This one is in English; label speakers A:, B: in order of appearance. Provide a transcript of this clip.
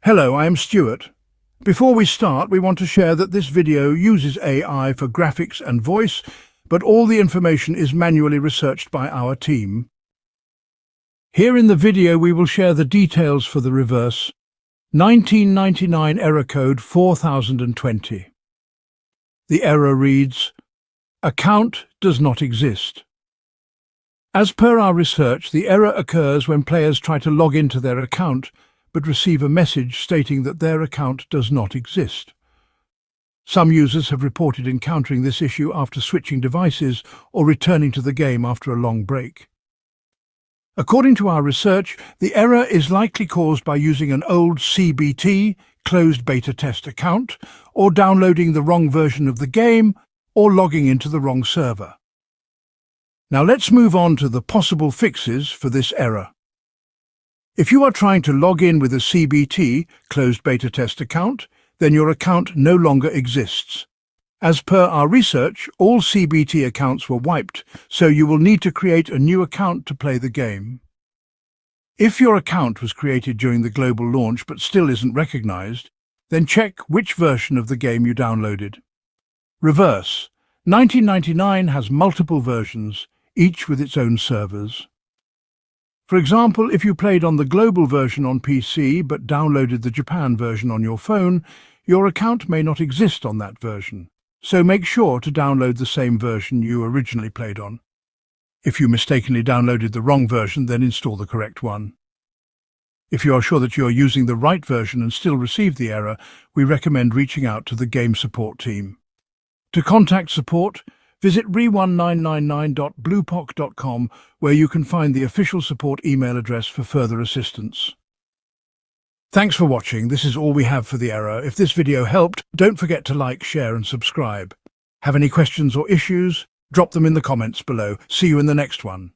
A: Hello, I am Stuart. Before we start, we want to share that this video uses AI for graphics and voice, but all the information is manually researched by our team. Here in the video we will share the details for the reverse 1999 error code 4020. The error reads, "Account does not exist." As per our research, the error occurs when players try to log into their account but receive a message stating that their account does not exist. Some users have reported encountering this issue after switching devices or returning to the game after a long break. According to our research, the error is likely caused by using an old CBT, closed beta test account, or downloading the wrong version of the game, or logging into the wrong server. Now let's move on to the possible fixes for this error. If you are trying to log in with a CBT, closed beta test account, then your account no longer exists. As per our research, all CBT accounts were wiped, so you will need to create a new account to play the game. If your account was created during the global launch but still isn't recognized, then check which version of the game you downloaded. Reverse. 1999 has multiple versions, each with its own servers. For example, if you played on the global version on PC but downloaded the Japan version on your phone, your account may not exist on that version, so make sure to download the same version you originally played on. If you mistakenly downloaded the wrong version, then install the correct one. If you are sure that you are using the right version and still receive the error, we recommend reaching out to the game support team. To contact support, visit re1999.bluepoc.com, where you can find the official support email address for further assistance. Thanks for watching. This is all we have for the error. If this video helped, don't forget to like, share and subscribe. Have any questions or issues? Drop them in the comments below. See you in the next one.